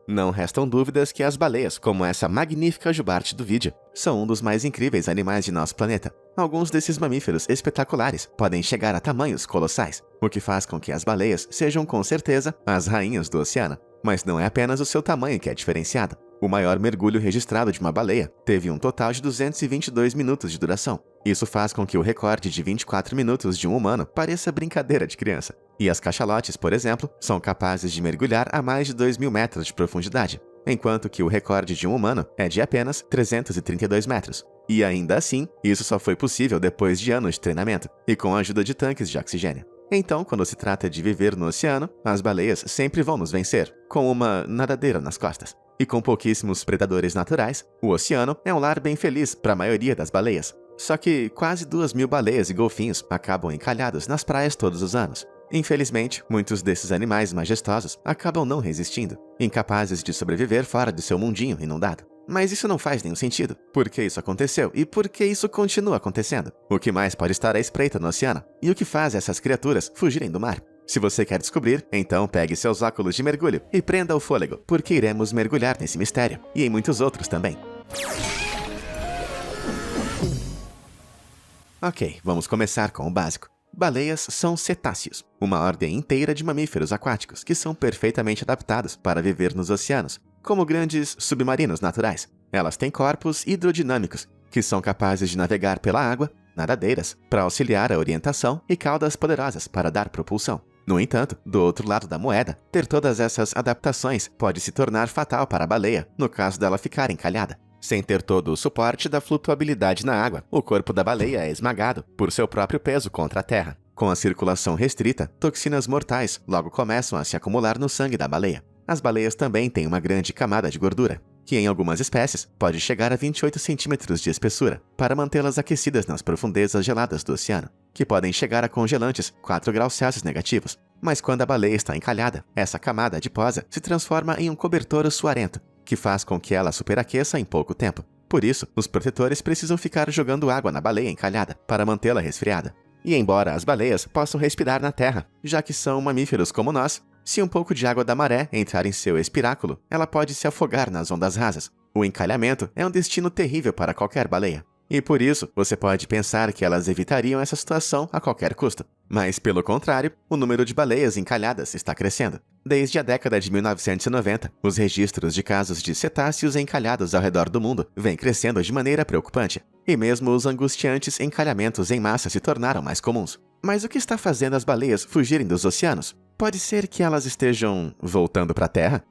Não restam dúvidas que as baleias, como essa magnífica jubarte do vídeo, são um dos mais incríveis animais de nosso planeta. Alguns desses mamíferos espetaculares podem chegar a tamanhos colossais, o que faz com que as baleias sejam com certeza as rainhas do oceano. Mas não é apenas o seu tamanho que é diferenciado. O maior mergulho registrado de uma baleia teve um total de 222 minutos de duração. Isso faz com que o recorde de 24 minutos de um humano pareça brincadeira de criança. E as cachalotes, por exemplo, são capazes de mergulhar a mais de 2.000 metros de profundidade, enquanto que o recorde de um humano é de apenas 332 metros. E ainda assim, isso só foi possível depois de anos de treinamento e com a ajuda de tanques de oxigênio. Então, quando se trata de viver no oceano, as baleias sempre vão nos vencer, com uma nadadeira nas costas. E com pouquíssimos predadores naturais, o oceano é um lar bem feliz para a maioria das baleias. Só que quase 2.000 baleias e golfinhos acabam encalhados nas praias todos os anos. Infelizmente, muitos desses animais majestosos acabam não resistindo, incapazes de sobreviver fora de seu mundinho inundado. Mas isso não faz nenhum sentido. Por que isso aconteceu e por que isso continua acontecendo? O que mais pode estar à espreita no oceano? E o que faz essas criaturas fugirem do mar? Se você quer descobrir, então pegue seus óculos de mergulho e prenda o fôlego, porque iremos mergulhar nesse mistério, e em muitos outros também. Ok, vamos começar com o básico. Baleias são cetáceos, uma ordem inteira de mamíferos aquáticos que são perfeitamente adaptados para viver nos oceanos, como grandes submarinos naturais. Elas têm corpos hidrodinâmicos, que são capazes de navegar pela água, nadadeiras para auxiliar a orientação e caudas poderosas para dar propulsão. No entanto, do outro lado da moeda, ter todas essas adaptações pode se tornar fatal para a baleia, no caso dela ficar encalhada. Sem ter todo o suporte da flutuabilidade na água, o corpo da baleia é esmagado por seu próprio peso contra a terra. Com a circulação restrita, toxinas mortais logo começam a se acumular no sangue da baleia. As baleias também têm uma grande camada de gordura, que em algumas espécies pode chegar a 28 centímetros de espessura, para mantê-las aquecidas nas profundezas geladas do oceano, que podem chegar a congelantes 4 graus Celsius negativos. Mas quando a baleia está encalhada, essa camada adiposa se transforma em um cobertor suarento, que faz com que ela superaqueça em pouco tempo. Por isso, os protetores precisam ficar jogando água na baleia encalhada, para mantê-la resfriada. E embora as baleias possam respirar na terra, já que são mamíferos como nós, se um pouco de água da maré entrar em seu espiráculo, ela pode se afogar nas ondas rasas. O encalhamento é um destino terrível para qualquer baleia. E por isso, você pode pensar que elas evitariam essa situação a qualquer custo. Mas, pelo contrário, o número de baleias encalhadas está crescendo. Desde a década de 1990, os registros de casos de cetáceos encalhados ao redor do mundo vêm crescendo de maneira preocupante. E mesmo os angustiantes encalhamentos em massa se tornaram mais comuns. Mas o que está fazendo as baleias fugirem dos oceanos? Pode ser que elas estejam voltando para a Terra?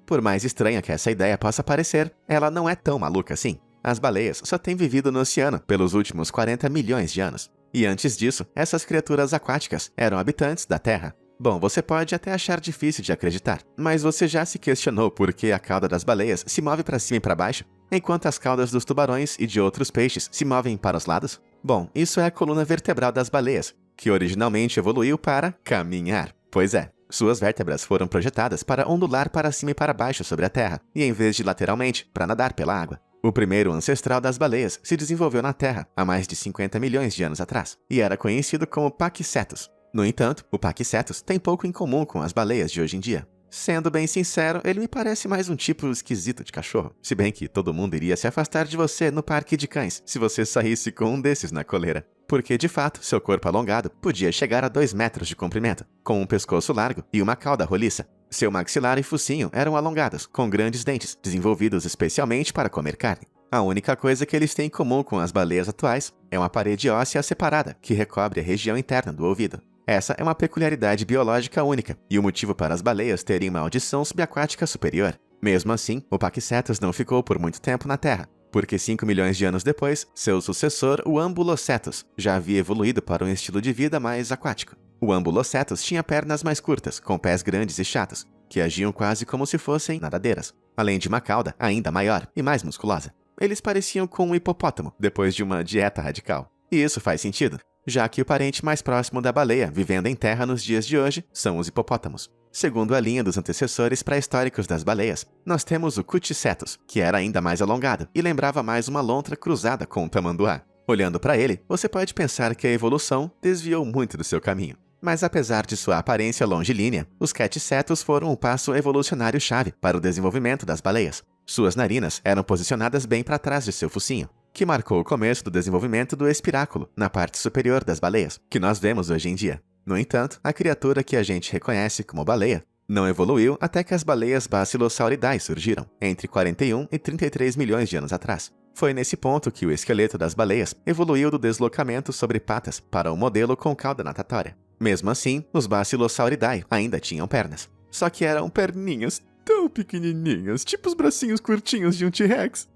Por mais estranha que essa ideia possa parecer, ela não é tão maluca assim. As baleias só têm vivido no oceano pelos últimos 40 milhões de anos. E antes disso, essas criaturas aquáticas eram habitantes da Terra. Bom, você pode até achar difícil de acreditar, mas você já se questionou por que a cauda das baleias se move para cima e para baixo, enquanto as caudas dos tubarões e de outros peixes se movem para os lados? Bom, isso é a coluna vertebral das baleias, que originalmente evoluiu para caminhar. Pois é, suas vértebras foram projetadas para ondular para cima e para baixo sobre a terra, e em vez de lateralmente, para nadar pela água. O primeiro ancestral das baleias se desenvolveu na Terra há mais de 50 milhões de anos atrás, e era conhecido como Pachycetus. No entanto, o Pachycetus tem pouco em comum com as baleias de hoje em dia. Sendo bem sincero, ele me parece mais um tipo esquisito de cachorro, se bem que todo mundo iria se afastar de você no parque de cães se você saísse com um desses na coleira. Porque, de fato, seu corpo alongado podia chegar a 2 metros de comprimento, com um pescoço largo e uma cauda roliça. Seu maxilar e focinho eram alongados, com grandes dentes, desenvolvidos especialmente para comer carne. A única coisa que eles têm em comum com as baleias atuais é uma parede óssea separada que recobre a região interna do ouvido. Essa é uma peculiaridade biológica única e o motivo para as baleias terem uma audição subaquática superior. Mesmo assim, o Pachycetus não ficou por muito tempo na Terra, porque 5 milhões de anos depois, seu sucessor, o Ambulocetus, já havia evoluído para um estilo de vida mais aquático. O Ambulocetus tinha pernas mais curtas, com pés grandes e chatos, que agiam quase como se fossem nadadeiras, além de uma cauda ainda maior e mais musculosa. Eles pareciam com um hipopótamo depois de uma dieta radical. E isso faz sentido, já que o parente mais próximo da baleia vivendo em terra nos dias de hoje são os hipopótamos. Segundo a linha dos antecessores pré-históricos das baleias, nós temos o Cuticetus, que era ainda mais alongado e lembrava mais uma lontra cruzada com um tamanduá. Olhando para ele, você pode pensar que a evolução desviou muito do seu caminho. Mas apesar de sua aparência longilínea, os quetcetos foram um passo evolucionário-chave para o desenvolvimento das baleias. Suas narinas eram posicionadas bem para trás de seu focinho, que marcou o começo do desenvolvimento do espiráculo na parte superior das baleias, que nós vemos hoje em dia. No entanto, a criatura que a gente reconhece como baleia não evoluiu até que as baleias Basilosauridae surgiram, entre 41 e 33 milhões de anos atrás. Foi nesse ponto que o esqueleto das baleias evoluiu do deslocamento sobre patas para um modelo com cauda natatória. Mesmo assim, os Basilosauridae ainda tinham pernas. Só que eram perninhas tão pequenininhas, tipo os bracinhos curtinhos de um T-Rex.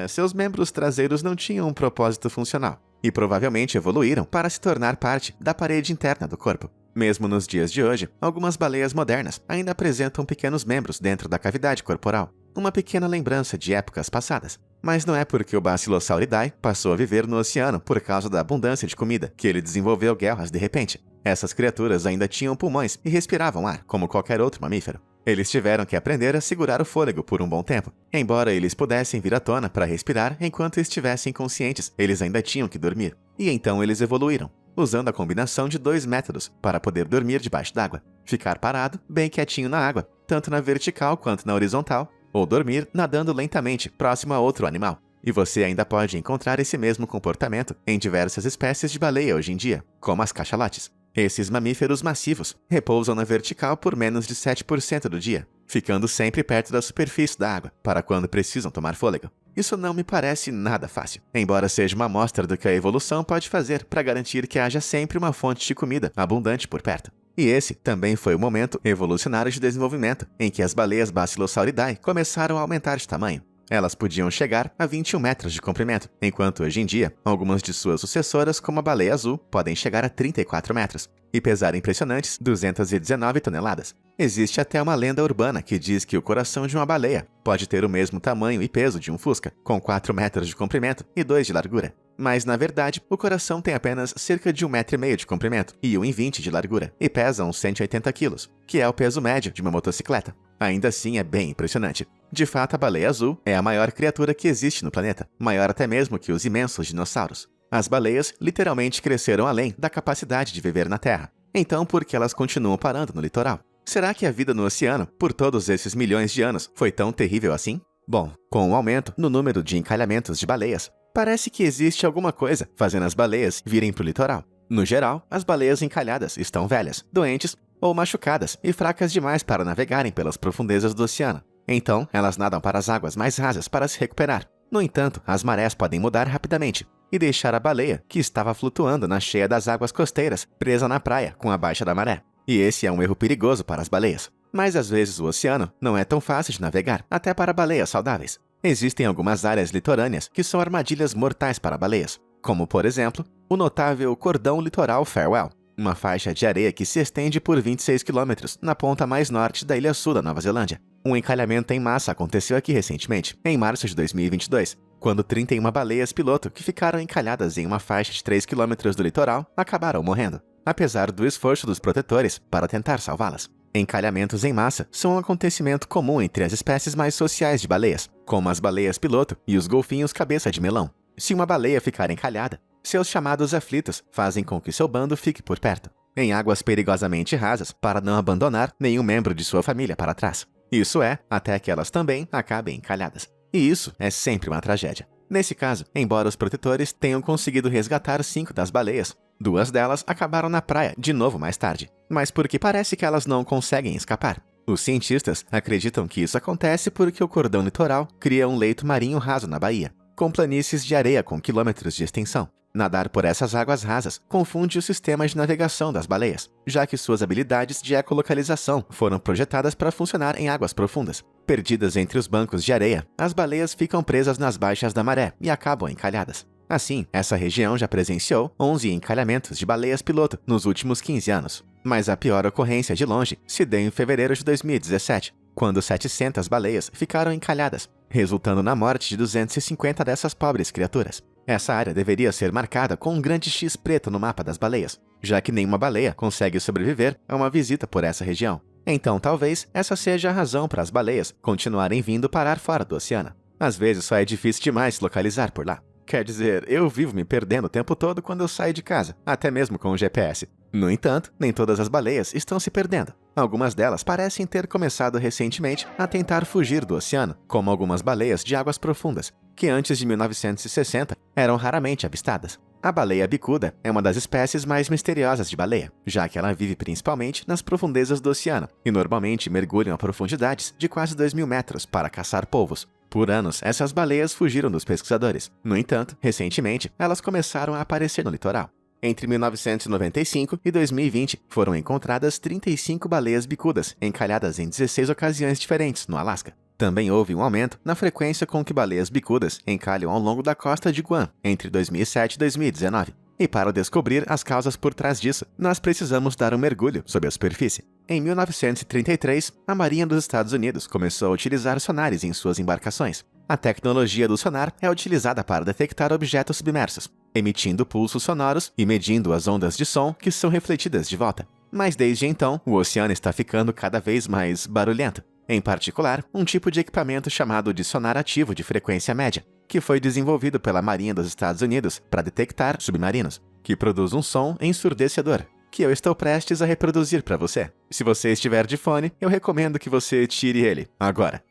Seus membros traseiros não tinham um propósito funcional e provavelmente evoluíram para se tornar parte da parede interna do corpo. Mesmo nos dias de hoje, algumas baleias modernas ainda apresentam pequenos membros dentro da cavidade corporal, uma pequena lembrança de épocas passadas. Mas não é porque o Basilosauridae passou a viver no oceano por causa da abundância de comida que ele desenvolveu guelras de repente. Essas criaturas ainda tinham pulmões e respiravam ar, como qualquer outro mamífero. Eles tiveram que aprender a segurar o fôlego por um bom tempo. Embora eles pudessem vir à tona para respirar enquanto estivessem conscientes, eles ainda tinham que dormir. E então eles evoluíram, usando a combinação de 2 métodos para poder dormir debaixo d'água: ficar parado, bem quietinho na água, tanto na vertical quanto na horizontal, ou dormir nadando lentamente próximo a outro animal. E você ainda pode encontrar esse mesmo comportamento em diversas espécies de baleia hoje em dia, como as cachalotes. Esses mamíferos massivos repousam na vertical por menos de 7% do dia, ficando sempre perto da superfície da água, para quando precisam tomar fôlego. Isso não me parece nada fácil, embora seja uma amostra do que a evolução pode fazer para garantir que haja sempre uma fonte de comida abundante por perto. E esse também foi o momento evolucionário de desenvolvimento em que as baleias Basilosauridae começaram a aumentar de tamanho. Elas podiam chegar a 21 metros de comprimento, enquanto hoje em dia, algumas de suas sucessoras, como a baleia azul, podem chegar a 34 metros e pesar impressionantes 219 toneladas. Existe até uma lenda urbana que diz que o coração de uma baleia pode ter o mesmo tamanho e peso de um fusca, com 4 metros de comprimento e 2 de largura. Mas, na verdade, o coração tem apenas cerca de 1,5 metro de comprimento e 1,20 de largura, e pesa uns 180 quilos, que é o peso médio de uma motocicleta. Ainda assim, é bem impressionante. De fato, a baleia azul é a maior criatura que existe no planeta, maior até mesmo que os imensos dinossauros. As baleias literalmente cresceram além da capacidade de viver na Terra. Então, por que elas continuam parando no litoral? Será que a vida no oceano, por todos esses milhões de anos, foi tão terrível assim? Bom, com o aumento no número de encalhamentos de baleias, parece que existe alguma coisa fazendo as baleias virem para o litoral. No geral, as baleias encalhadas estão velhas, doentes ou machucadas e fracas demais para navegarem pelas profundezas do oceano. Então, elas nadam para as águas mais rasas para se recuperar. No entanto, as marés podem mudar rapidamente e deixar a baleia, que estava flutuando na cheia das águas costeiras, presa na praia com a baixa da maré. E esse é um erro perigoso para as baleias. Mas às vezes o oceano não é tão fácil de navegar, até para baleias saudáveis. Existem algumas áreas litorâneas que são armadilhas mortais para baleias, como, por exemplo, o notável Cordão Litoral Farewell, uma faixa de areia que se estende por 26 quilômetros na ponta mais norte da Ilha Sul da Nova Zelândia. Um encalhamento em massa aconteceu aqui recentemente, em março de 2022, quando 31 baleias piloto que ficaram encalhadas em uma faixa de 3 quilômetros do litoral acabaram morrendo, apesar do esforço dos protetores para tentar salvá-las. Encalhamentos em massa são um acontecimento comum entre as espécies mais sociais de baleias, como as baleias piloto e os golfinhos cabeça de melão. Se uma baleia ficar encalhada, seus chamados aflitos fazem com que seu bando fique por perto, em águas perigosamente rasas, para não abandonar nenhum membro de sua família para trás. Isso é, até que elas também acabem encalhadas. E isso é sempre uma tragédia. Nesse caso, embora os protetores tenham conseguido resgatar 5 das baleias, 2 delas acabaram na praia de novo mais tarde, mas porque parece que elas não conseguem escapar. Os cientistas acreditam que isso acontece porque o cordão litoral cria um leito marinho raso na baía, com planícies de areia com quilômetros de extensão. Nadar por essas águas rasas confunde o sistema de navegação das baleias, já que suas habilidades de ecolocalização foram projetadas para funcionar em águas profundas. Perdidas entre os bancos de areia, as baleias ficam presas nas baixas da maré e acabam encalhadas. Assim, essa região já presenciou 11 encalhamentos de baleias piloto nos últimos 15 anos. Mas a pior ocorrência de longe se deu em fevereiro de 2017, quando 700 baleias ficaram encalhadas, resultando na morte de 250 dessas pobres criaturas. Essa área deveria ser marcada com um grande X preto no mapa das baleias, já que nenhuma baleia consegue sobreviver a uma visita por essa região. Então talvez essa seja a razão para as baleias continuarem vindo parar fora do oceano. Às vezes só é difícil demais se localizar por lá. Quer dizer, eu vivo me perdendo o tempo todo quando eu saio de casa, até mesmo com o GPS. No entanto, nem todas as baleias estão se perdendo. Algumas delas parecem ter começado recentemente a tentar fugir do oceano, como algumas baleias de águas profundas, que antes de 1960 eram raramente avistadas. A baleia bicuda é uma das espécies mais misteriosas de baleia, já que ela vive principalmente nas profundezas do oceano e normalmente mergulham a profundidades de quase 2.000 metros para caçar polvos. Por anos, essas baleias fugiram dos pesquisadores. No entanto, recentemente, elas começaram a aparecer no litoral. Entre 1995 e 2020, foram encontradas 35 baleias bicudas, encalhadas em 16 ocasiões diferentes no Alasca. Também houve um aumento na frequência com que baleias bicudas encalham ao longo da costa de Guam, entre 2007 e 2019. E para descobrir as causas por trás disso, nós precisamos dar um mergulho sob a superfície. Em 1933, a Marinha dos Estados Unidos começou a utilizar sonares em suas embarcações. A tecnologia do sonar é utilizada para detectar objetos submersos, emitindo pulsos sonoros e medindo as ondas de som que são refletidas de volta. Mas desde então, o oceano está ficando cada vez mais barulhento. Em particular, um tipo de equipamento chamado de sonar ativo de frequência média, que foi desenvolvido pela Marinha dos Estados Unidos para detectar submarinos, que produz um som ensurdecedor, que eu estou prestes a reproduzir para você. Se você estiver de fone, eu recomendo que você tire ele agora.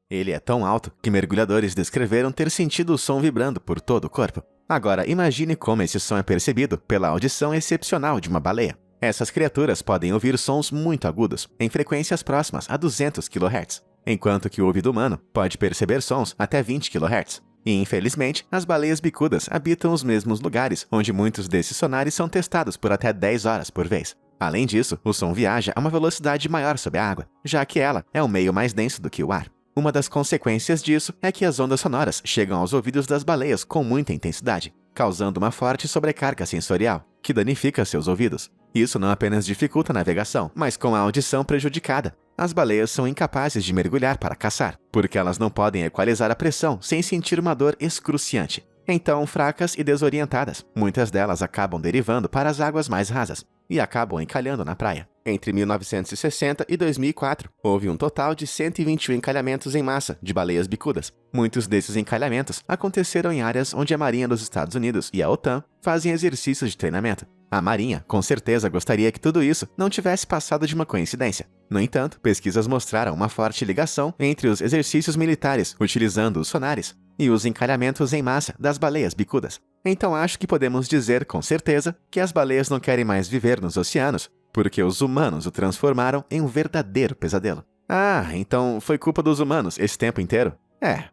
Ele é tão alto que mergulhadores descreveram ter sentido o som vibrando por todo o corpo. Agora, imagine como esse som é percebido pela audição excepcional de uma baleia. Essas criaturas podem ouvir sons muito agudos, em frequências próximas a 200 kHz, enquanto que o ouvido humano pode perceber sons até 20 kHz. E, infelizmente, as baleias bicudas habitam os mesmos lugares onde muitos desses sonares são testados por até 10 horas por vez. Além disso, o som viaja a uma velocidade maior sob a água, já que ela é um meio mais denso do que o ar. Uma das consequências disso é que as ondas sonoras chegam aos ouvidos das baleias com muita intensidade, causando uma forte sobrecarga sensorial, que danifica seus ouvidos. Isso não apenas dificulta a navegação, mas com a audição prejudicada. As baleias são incapazes de mergulhar para caçar, porque elas não podem equalizar a pressão sem sentir uma dor excruciante. Então, fracas e desorientadas, muitas delas acabam derivando para as águas mais rasas e acabam encalhando na praia. Entre 1960 e 2004, houve um total de 121 encalhamentos em massa de baleias bicudas. Muitos desses encalhamentos aconteceram em áreas onde a Marinha dos Estados Unidos e a OTAN fazem exercícios de treinamento. A Marinha, com certeza, gostaria que tudo isso não tivesse passado de uma coincidência. No entanto, pesquisas mostraram uma forte ligação entre os exercícios militares utilizando os sonares e os encalhamentos em massa das baleias bicudas. Então acho que podemos dizer com certeza que as baleias não querem mais viver nos oceanos, porque os humanos o transformaram em um verdadeiro pesadelo. Ah, então foi culpa dos humanos esse tempo inteiro?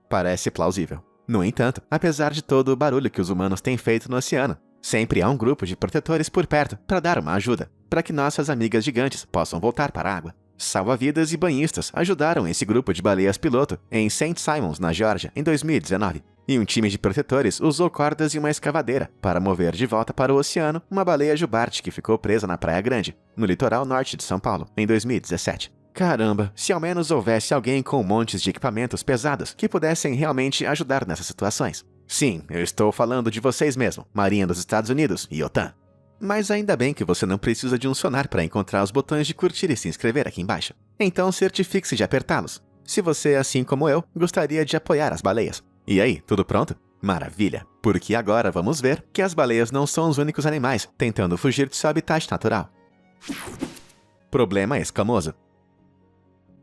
Parece plausível. No entanto, apesar de todo o barulho que os humanos têm feito no oceano, sempre há um grupo de protetores por perto para dar uma ajuda, para que nossas amigas gigantes possam voltar para a água. Salva-vidas e banhistas ajudaram esse grupo de baleias piloto em St. Simons, na Geórgia, em 2019. E um time de protetores usou cordas e uma escavadeira para mover de volta para o oceano uma baleia jubarte que ficou presa na Praia Grande, no litoral norte de São Paulo, em 2017. Caramba, se ao menos houvesse alguém com montes de equipamentos pesados que pudessem realmente ajudar nessas situações. Sim, eu estou falando de vocês mesmo, Marinha dos Estados Unidos e OTAN. Mas ainda bem que você não precisa de um sonar para encontrar os botões de curtir e se inscrever aqui embaixo. Então certifique-se de apertá-los, se você, assim como eu, gostaria de apoiar as baleias. E aí, tudo pronto? Maravilha! Porque agora vamos ver que as baleias não são os únicos animais tentando fugir de seu habitat natural. Problema escamoso.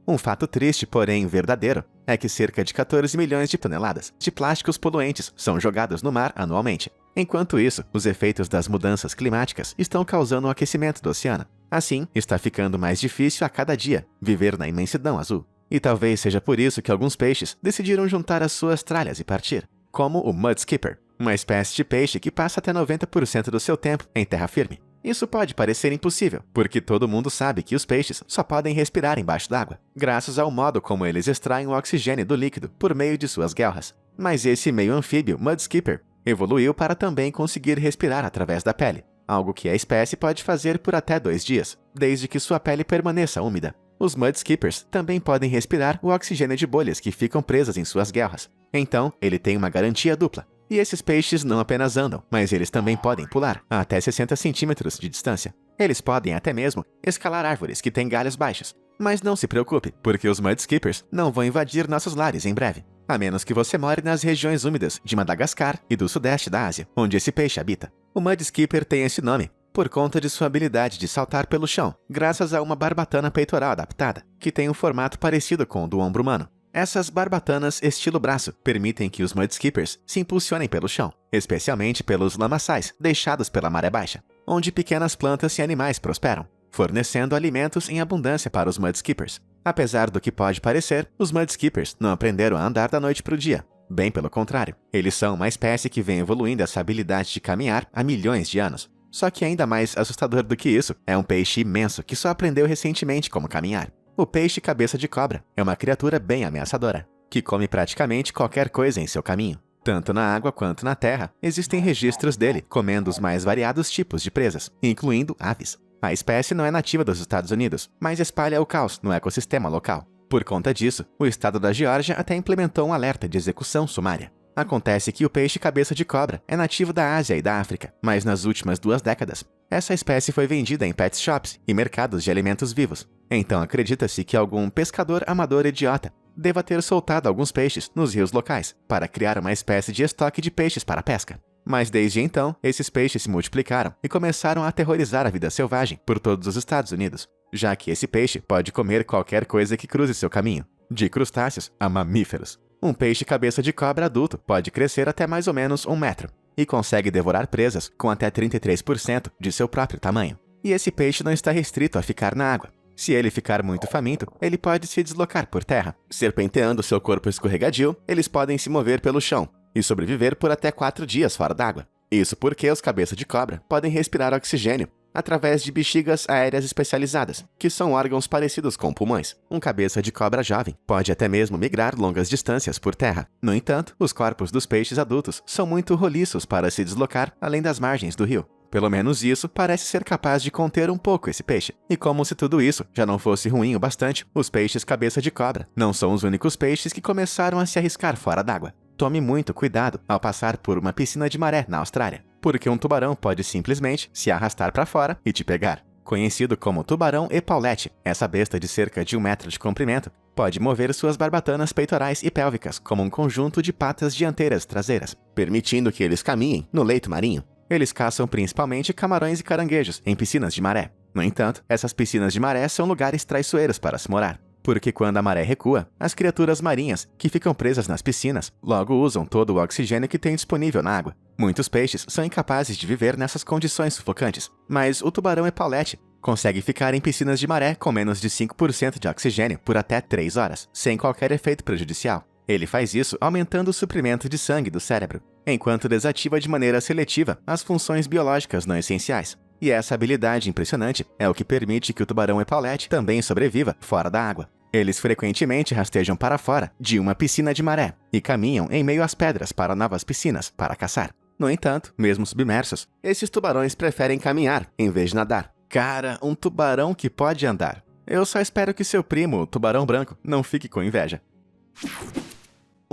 Um fato triste, porém verdadeiro, é que cerca de 14 milhões de toneladas de plásticos poluentes são jogados no mar anualmente. Enquanto isso, os efeitos das mudanças climáticas estão causando o aquecimento do oceano. Assim, está ficando mais difícil a cada dia viver na imensidão azul. E talvez seja por isso que alguns peixes decidiram juntar as suas tralhas e partir, como o mudskipper, uma espécie de peixe que passa até 90% do seu tempo em terra firme. Isso pode parecer impossível, porque todo mundo sabe que os peixes só podem respirar embaixo d'água, graças ao modo como eles extraem o oxigênio do líquido por meio de suas guelras. Mas esse meio anfíbio mudskipper evoluiu para também conseguir respirar através da pele, algo que a espécie pode fazer por até 2 dias, desde que sua pele permaneça úmida. Os mudskippers também podem respirar o oxigênio de bolhas que ficam presas em suas guelras. Então, ele tem uma garantia dupla. E esses peixes não apenas andam, mas eles também podem pular a até 60 centímetros de distância. Eles podem até mesmo escalar árvores que têm galhos baixos. Mas não se preocupe, porque os Mudskippers não vão invadir nossos lares em breve. A menos que você more nas regiões úmidas de Madagascar e do sudeste da Ásia, onde esse peixe habita. O Mudskipper tem esse nome por conta de sua habilidade de saltar pelo chão, graças a uma barbatana peitoral adaptada, que tem um formato parecido com o do ombro humano. Essas barbatanas estilo braço permitem que os Mudskippers se impulsionem pelo chão, especialmente pelos lamaçais deixados pela maré baixa, onde pequenas plantas e animais prosperam, fornecendo alimentos em abundância para os Mudskippers. Apesar do que pode parecer, os Mudskippers não aprenderam a andar da noite para o dia. Bem pelo contrário, eles são uma espécie que vem evoluindo essa habilidade de caminhar há milhões de anos. Só que ainda mais assustador do que isso, é um peixe imenso que só aprendeu recentemente como caminhar. O peixe cabeça de cobra é uma criatura bem ameaçadora, que come praticamente qualquer coisa em seu caminho. Tanto na água quanto na terra, existem registros dele comendo os mais variados tipos de presas, incluindo aves. A espécie não é nativa dos Estados Unidos, mas espalha o caos no ecossistema local. Por conta disso, o estado da Geórgia até implementou um alerta de execução sumária. Acontece que o peixe cabeça de cobra é nativo da Ásia e da África, mas nas últimas 2 décadas, essa espécie foi vendida em pet shops e mercados de alimentos vivos. Então acredita-se que algum pescador amador idiota deva ter soltado alguns peixes nos rios locais para criar uma espécie de estoque de peixes para a pesca. Mas desde então, esses peixes se multiplicaram e começaram a aterrorizar a vida selvagem por todos os Estados Unidos, já que esse peixe pode comer qualquer coisa que cruze seu caminho, de crustáceos a mamíferos. Um peixe cabeça de cobra adulto pode crescer até mais ou menos 1 metro e consegue devorar presas com até 33% de seu próprio tamanho. E esse peixe não está restrito a ficar na água. Se ele ficar muito faminto, ele pode se deslocar por terra. Serpenteando seu corpo escorregadio, eles podem se mover pelo chão e sobreviver por até 4 dias fora d'água. Isso porque os cabeças de cobra podem respirar oxigênio através de bexigas aéreas especializadas, que são órgãos parecidos com pulmões. Um cabeça de cobra jovem pode até mesmo migrar longas distâncias por terra. No entanto, os corpos dos peixes adultos são muito roliços para se deslocar além das margens do rio. Pelo menos isso parece ser capaz de conter um pouco esse peixe. E como se tudo isso já não fosse ruim o bastante, os peixes cabeça de cobra não são os únicos peixes que começaram a se arriscar fora d'água. Tome muito cuidado ao passar por uma piscina de maré na Austrália, porque um tubarão pode simplesmente se arrastar para fora e te pegar. Conhecido como tubarão epaulete, essa besta de cerca de 1 metro de comprimento pode mover suas barbatanas peitorais e pélvicas como um conjunto de patas dianteiras e traseiras, permitindo que eles caminhem no leito marinho. Eles caçam principalmente camarões e caranguejos em piscinas de maré. No entanto, essas piscinas de maré são lugares traiçoeiros para se morar, porque quando a maré recua, as criaturas marinhas que ficam presas nas piscinas logo usam todo o oxigênio que tem disponível na água. Muitos peixes são incapazes de viver nessas condições sufocantes, mas o tubarão epaulete consegue ficar em piscinas de maré com menos de 5% de oxigênio por até 3 horas, sem qualquer efeito prejudicial. Ele faz isso aumentando o suprimento de sangue do cérebro, enquanto desativa de maneira seletiva as funções biológicas não essenciais. E essa habilidade impressionante é o que permite que o tubarão epaulete também sobreviva fora da água. Eles frequentemente rastejam para fora de uma piscina de maré e caminham em meio às pedras para novas piscinas para caçar. No entanto, mesmo submersos, esses tubarões preferem caminhar em vez de nadar. Cara, um tubarão que pode andar. Eu só espero que seu primo, o tubarão branco, não fique com inveja.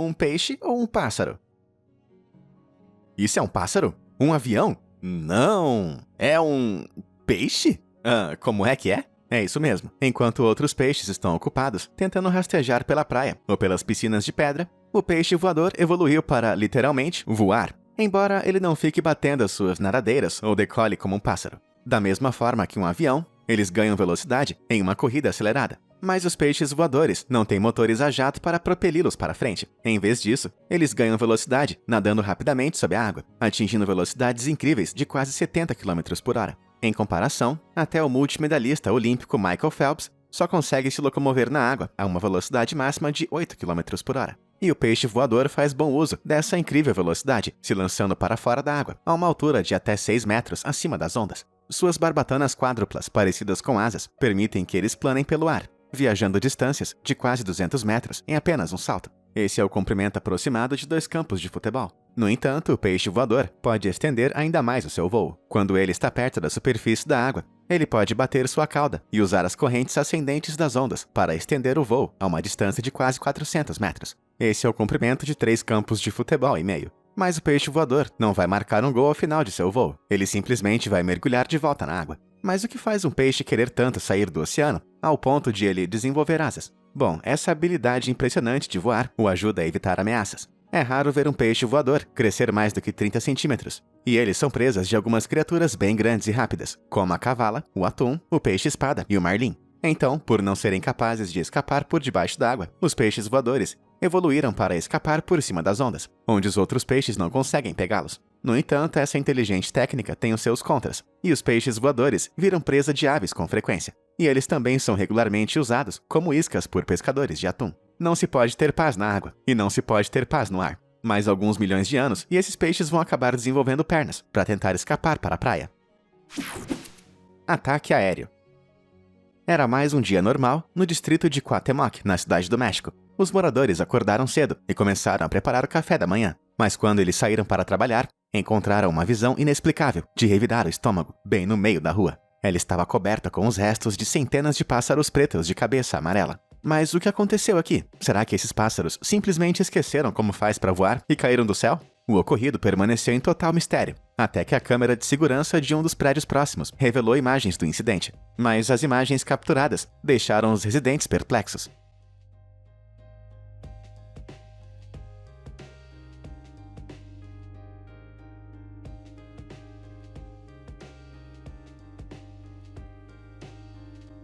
Um peixe ou um pássaro? Isso é um pássaro? Um avião? Não! É um peixe? Como é que é? É isso mesmo. Enquanto outros peixes estão ocupados tentando rastejar pela praia ou pelas piscinas de pedra, o peixe voador evoluiu para, literalmente, voar, embora ele não fique batendo as suas nadadeiras ou decole como um pássaro. Da mesma forma que um avião, eles ganham velocidade em uma corrida acelerada. Mas os peixes voadores não têm motores a jato para propeli-los para frente. Em vez disso, eles ganham velocidade nadando rapidamente sob a água, atingindo velocidades incríveis de quase 70 km por hora. Em comparação, até o multimedalhista olímpico Michael Phelps só consegue se locomover na água a uma velocidade máxima de 8 km por hora. E o peixe voador faz bom uso dessa incrível velocidade, se lançando para fora da água, a uma altura de até 6 metros acima das ondas. Suas barbatanas quádruplas, parecidas com asas, permitem que eles planem pelo ar, viajando distâncias de quase 200 metros em apenas um salto. Esse é o comprimento aproximado de 2 campos de futebol. No entanto, o peixe voador pode estender ainda mais o seu voo. Quando ele está perto da superfície da água, ele pode bater sua cauda e usar as correntes ascendentes das ondas para estender o voo a uma distância de quase 400 metros. Esse é o comprimento de 3 campos de futebol e meio. Mas o peixe voador não vai marcar um gol ao final de seu voo. Ele simplesmente vai mergulhar de volta na água. Mas o que faz um peixe querer tanto sair do oceano, ao ponto de ele desenvolver asas? Bom, essa habilidade impressionante de voar o ajuda a evitar ameaças. É raro ver um peixe voador crescer mais do que 30 centímetros, e eles são presas de algumas criaturas bem grandes e rápidas, como a cavala, o atum, o peixe-espada e o marlim. Então, por não serem capazes de escapar por debaixo d'água, os peixes voadores evoluíram para escapar por cima das ondas, onde os outros peixes não conseguem pegá-los. No entanto, essa inteligente técnica tem os seus contras, e os peixes voadores viram presa de aves com frequência, e eles também são regularmente usados como iscas por pescadores de atum. Não se pode ter paz na água, e não se pode ter paz no ar. Mais alguns milhões de anos, e esses peixes vão acabar desenvolvendo pernas para tentar escapar para a praia. Ataque aéreo. Era mais um dia normal no distrito de Cuauhtémoc, na cidade do México. Os moradores acordaram cedo e começaram a preparar o café da manhã. Mas quando eles saíram para trabalhar, encontraram uma visão inexplicável de revirar o estômago, bem no meio da rua. Ela estava coberta com os restos de centenas de pássaros pretos de cabeça amarela. Mas o que aconteceu aqui? Será que esses pássaros simplesmente esqueceram como faz para voar e caíram do céu? O ocorrido permaneceu em total mistério, até que a câmera de segurança de um dos prédios próximos revelou imagens do incidente. Mas as imagens capturadas deixaram os residentes perplexos.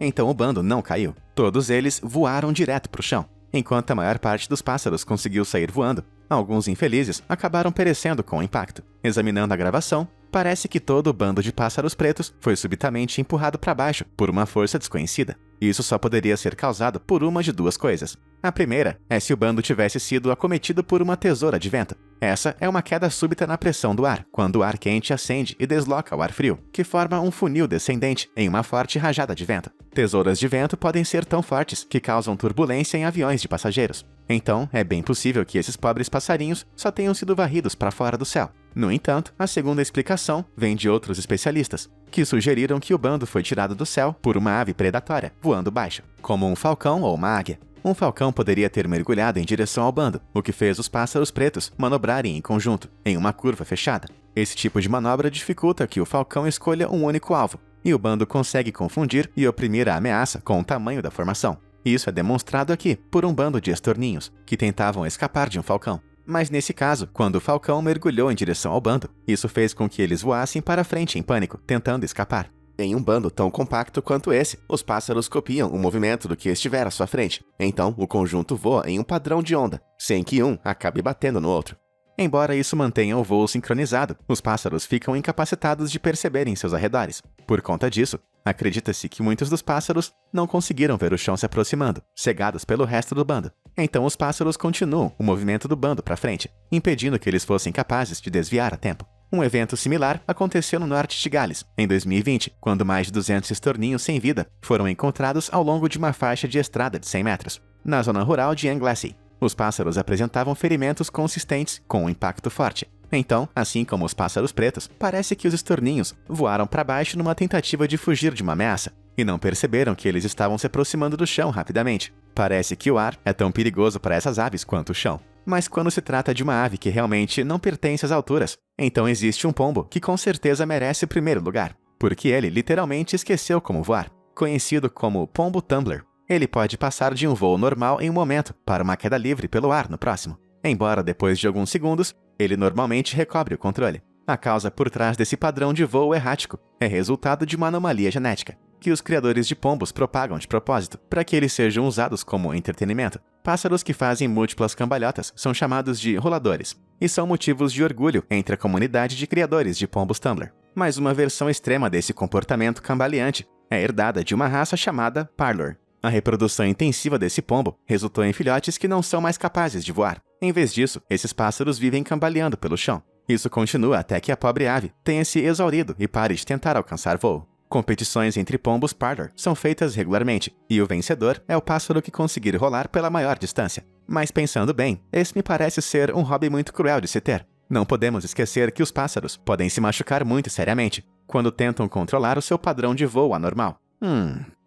Então o bando não caiu. Todos eles voaram direto para o chão. Enquanto a maior parte dos pássaros conseguiu sair voando, alguns infelizes acabaram perecendo com o impacto. Examinando a gravação, parece que todo o bando de pássaros pretos foi subitamente empurrado para baixo por uma força desconhecida. Isso só poderia ser causado por uma de duas coisas. A primeira é se o bando tivesse sido acometido por uma tesoura de vento. Essa é uma queda súbita na pressão do ar, quando o ar quente acende e desloca o ar frio, que forma um funil descendente em uma forte rajada de vento. Tesouras de vento podem ser tão fortes que causam turbulência em aviões de passageiros. Então, é bem possível que esses pobres passarinhos só tenham sido varridos para fora do céu. No entanto, a segunda explicação vem de outros especialistas, que sugeriram que o bando foi tirado do céu por uma ave predatória, voando baixo, como um falcão ou uma águia. Um falcão poderia ter mergulhado em direção ao bando, o que fez os pássaros pretos manobrarem em conjunto, em uma curva fechada. Esse tipo de manobra dificulta que o falcão escolha um único alvo, e o bando consegue confundir e oprimir a ameaça com o tamanho da formação. Isso é demonstrado aqui por um bando de estorninhos, que tentavam escapar de um falcão. Mas nesse caso, quando o falcão mergulhou em direção ao bando, isso fez com que eles voassem para frente em pânico, tentando escapar. Em um bando tão compacto quanto esse, os pássaros copiam o movimento do que estiver à sua frente. Então, o conjunto voa em um padrão de onda, sem que um acabe batendo no outro. Embora isso mantenha o voo sincronizado, os pássaros ficam incapacitados de perceberem seus arredores. Por conta disso, acredita-se que muitos dos pássaros não conseguiram ver o chão se aproximando, cegados pelo resto do bando. Então os pássaros continuam o movimento do bando para frente, impedindo que eles fossem capazes de desviar a tempo. Um evento similar aconteceu no norte de Gales, em 2020, quando mais de 200 estorninhos sem vida foram encontrados ao longo de uma faixa de estrada de 100 metros, na zona rural de Anglesey. Os pássaros apresentavam ferimentos consistentes com um impacto forte. Então, assim como os pássaros pretos, parece que os estorninhos voaram para baixo numa tentativa de fugir de uma ameaça, e não perceberam que eles estavam se aproximando do chão rapidamente. Parece que o ar é tão perigoso para essas aves quanto o chão. Mas quando se trata de uma ave que realmente não pertence às alturas, então existe um pombo que com certeza merece o primeiro lugar, porque ele literalmente esqueceu como voar. Conhecido como pombo tumbler, ele pode passar de um voo normal em um momento para uma queda livre pelo ar no próximo. Embora depois de alguns segundos, ele normalmente recobre o controle. A causa por trás desse padrão de voo errático é resultado de uma anomalia genética, que os criadores de pombos propagam de propósito, para que eles sejam usados como entretenimento. Pássaros que fazem múltiplas cambalhotas são chamados de roladores, e são motivos de orgulho entre a comunidade de criadores de pombos tumbler. Mas uma versão extrema desse comportamento cambaleante é herdada de uma raça chamada parlor. A reprodução intensiva desse pombo resultou em filhotes que não são mais capazes de voar. Em vez disso, esses pássaros vivem cambaleando pelo chão. Isso continua até que a pobre ave tenha se exaurido e pare de tentar alcançar voo. Competições entre pombos parlor são feitas regularmente, e o vencedor é o pássaro que conseguir rolar pela maior distância. Mas pensando bem, esse me parece ser um hobby muito cruel de se ter. Não podemos esquecer que os pássaros podem se machucar muito seriamente quando tentam controlar o seu padrão de voo anormal.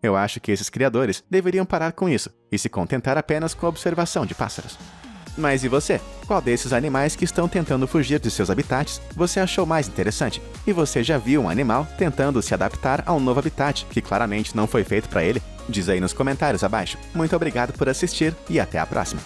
Eu acho que esses criadores deveriam parar com isso e se contentar apenas com a observação de pássaros. Mas e você? Qual desses animais que estão tentando fugir de seus habitats você achou mais interessante? E você já viu um animal tentando se adaptar a um novo habitat que claramente não foi feito para ele? Diz aí nos comentários abaixo. Muito obrigado por assistir e até a próxima!